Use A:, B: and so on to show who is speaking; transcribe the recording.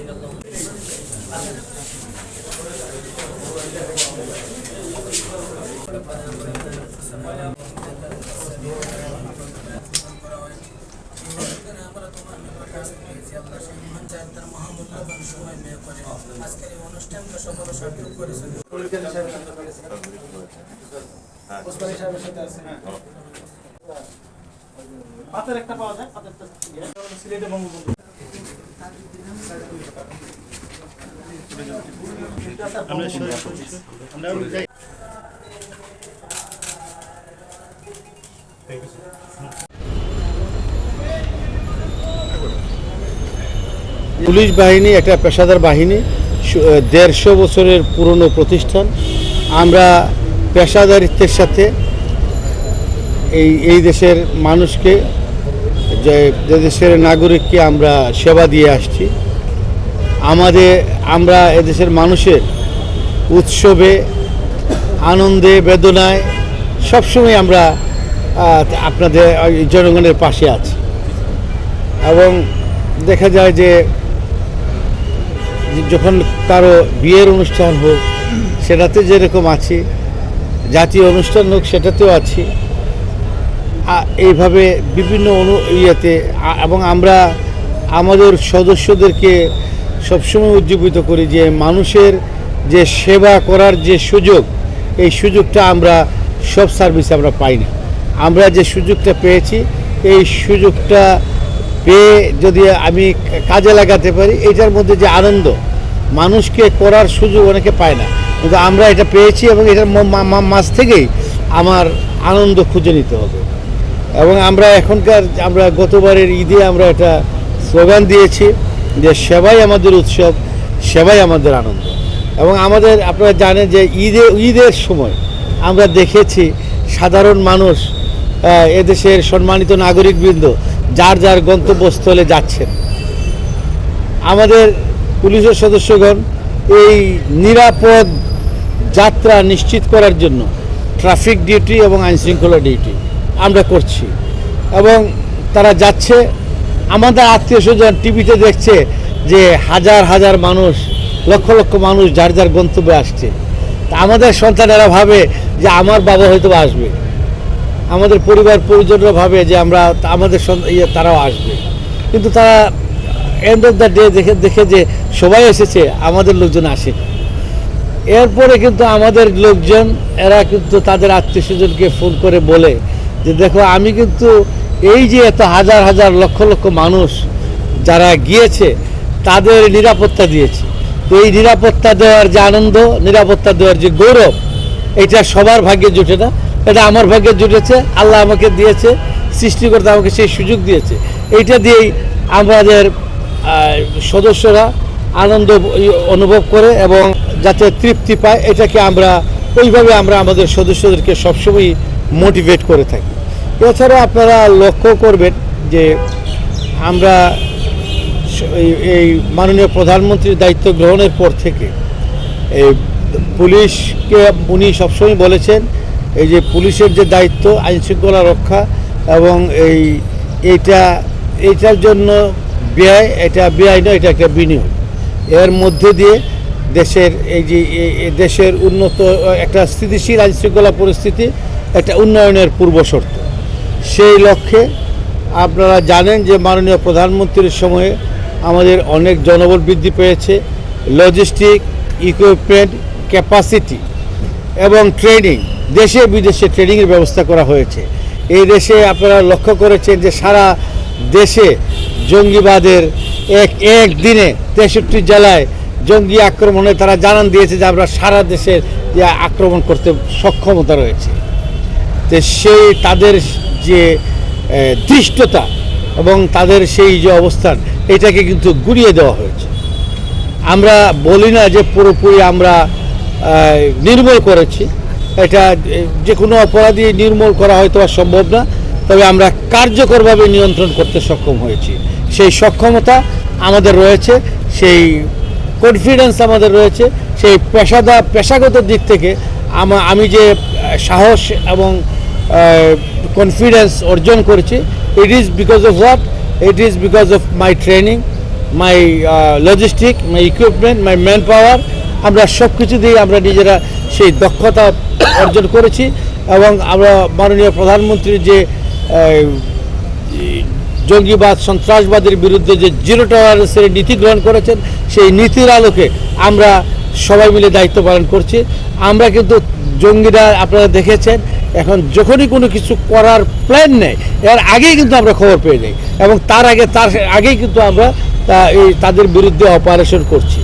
A: আজকের এই অনুষ্ঠানকে সফল সার্থক করেছেন। পাতের একটা পাওয়া যায়, পাতেরটা সিলেটে বঙ্গবন্ধু।
B: পুলিশ বাহিনী একটা পেশাদার বাহিনী, 150 বছরের পুরনো প্রতিষ্ঠান। আমরা পেশাদারিত্বের সাথে এই দেশের মানুষকে, যে দেশের নাগরিককে আমরা সেবা দিয়ে আসছি। আমরা এদেশের মানুষের উৎসবে, আনন্দে, বেদনায় সবসময় আমরা আপনাদের জনগণের পাশে আছি। এবং দেখা যায় যে যখন কারো বিয়ের অনুষ্ঠান হোক সেটাতে যেরকম আছি, জাতীয় অনুষ্ঠান হোক সেটাতেও আছি, এইভাবে বিভিন্ন ইয়েতে। এবং আমরা আমাদের সদস্যদেরকে সবসময় উজ্জীবিত করি যে মানুষের যে সেবা করার যে সুযোগ, এই সুযোগটা আমরা সব সার্ভিসে আমরা পাই না। আমরা যে সুযোগটা পেয়েছি, এই সুযোগটা পেয়ে যদি আমি কাজে লাগাতে পারি, এটার মধ্যে যে আনন্দ, মানুষকে করার সুযোগ অনেকে পায় না, কিন্তু আমরা এটা পেয়েছি এবং এটার মাঝ থেকেই আমার আনন্দ খুঁজে নিতে হবে। এবং আমরা গতবারের ঈদে আমরা একটা স্লোগান দিয়েছি যে সেবাই আমাদের উৎসব, সেবাই আমাদের আনন্দ। এবং আপনারা জানেন যে ঈদের সময় আমরা দেখেছি সাধারণ মানুষ, এদেশের সম্মানিত নাগরিকবৃন্দ যার যার গন্তব্যস্থলে যাচ্ছেন। আমাদের পুলিশের সদস্যগণ এই নিরাপদ যাত্রা নিশ্চিত করার জন্য ট্রাফিক ডিউটি এবং আইনশৃঙ্খলা ডিউটি আমরা করছি। এবং তারা যাচ্ছে, আমাদের আত্মীয় স্বজন টিভিতে দেখছে যে হাজার হাজার মানুষ, লক্ষ লক্ষ মানুষ যার যার গন্তব্যে আসছে। তা আমাদের সন্তানেরা ভাবে যে আমার বাবা হয়তো আসবে, আমাদের পরিবার পরিজনরা ভাবে যে আমাদের তারাও আসবে, কিন্তু তারা এন্ড অফ দ্য ডে দেখে যে সবাই এসেছে, আমাদের লোকজন আসে। এরপরে কিন্তু আমাদের লোকজন এরা কিন্তু তাদের আত্মীয় স্বজনকে ফোন করে বলে যে দেখো, আমি কিন্তু এই যে এত হাজার হাজার লক্ষ লক্ষ মানুষ যারা গিয়েছে তাদের নিরাপত্তা দিয়েছি। তো এই নিরাপত্তা দেওয়ার যে আনন্দ, নিরাপত্তা দেওয়ার যে গৌরব, এটা সবার ভাগ্যে জুটে না, এটা আমার ভাগ্যে জুটেছে। আল্লাহ আমাকে দিয়েছে, সৃষ্টিকর্তা আমাকে সেই সুযোগ দিয়েছে। এইটা দিয়েই আমাদের সদস্যরা আনন্দ অনুভব করে এবং যাতে তৃপ্তি পায়, এটাকে ওইভাবে আমরা আমাদের সদস্যদেরকে সবসময় মোটিভেট করে থাকি। এছাড়া আপনারা লক্ষ্য করবেন যে আমরা এই মাননীয় প্রধানমন্ত্রীর দায়িত্ব গ্রহণের পর থেকে এই পুলিশকে উনি সবসময় বলেছেন এই যে পুলিশের যে দায়িত্ব আইনশৃঙ্খলা রক্ষা এবং এইটার জন্য ব্যয়, এটা ব্যয় নয়, এটা একটা বিনিয়োগ। এর মধ্যে দিয়ে দেশের উন্নত একটা স্থিতিশীল আইনশৃঙ্খলা পরিস্থিতি একটা উন্নয়নের পূর্বশর্ত। সেই লক্ষ্যে আপনারা জানেন যে মাননীয় প্রধানমন্ত্রীর সময়ে আমাদের অনেক জনবল বৃদ্ধি পেয়েছে, লজিস্টিক, ইকুইপমেন্ট, ক্যাপাসিটি এবং ট্রেনিং, দেশে বিদেশে ট্রেনিংয়ের ব্যবস্থা করা হয়েছে। এই দেশে আপনারা লক্ষ্য করেছেন যে সারা দেশে জঙ্গিবাদের এক দিনে 63 জেলায় জঙ্গি আক্রমণে তারা জানান দিয়েছে যে আমরা সারা দেশের যে আক্রমণ করতে সক্ষমতা রয়েছে। তো তাদের যে দৃষ্টতা এবং তাদের সেই যে অবস্থান, এটাকে কিন্তু গুড়িয়ে দেওয়া হয়েছে। আমরা বলি না যে পুরোপুরি আমরা নির্মূল করেছি, এটা যে কোনো অপরাধী নির্মূল করা হয়তো সম্ভব না, তবে আমরা কার্যকরভাবে নিয়ন্ত্রণ করতে সক্ষম হয়েছি। সেই সক্ষমতা আমাদের রয়েছে, সেই কনফিডেন্স আমাদের রয়েছে, সেই পেশাগত দিক থেকে আমি যে সাহস এবং কনফিডেন্স অর্জন করেছি, it is because of what? It is because of my training, my logistic, my equipment, my man power, আমরা সব কিছু দিয়ে আমরা নিজেরা সেই দক্ষতা অর্জন করেছি। এবং আমরা মাননীয় প্রধানমন্ত্রীর যে জঙ্গিবাদ সন্ত্রাসবাদের বিরুদ্ধে যে জিরো টলারেন্সের নীতি গ্রহণ করেছেন, সেই নীতির আলোকে আমরা সবাই মিলে দায়িত্ব পালন করছি। আমরা কিন্তু জঙ্গিরা আপনারা দেখেছেন, এখন যখনই কোনো কিছু করার প্ল্যান নেয় এর আগেই কিন্তু আমরা খবর পেয়ে যাই এবং তার আগেই কিন্তু আমরা তাদের বিরুদ্ধে অপারেশন করছি।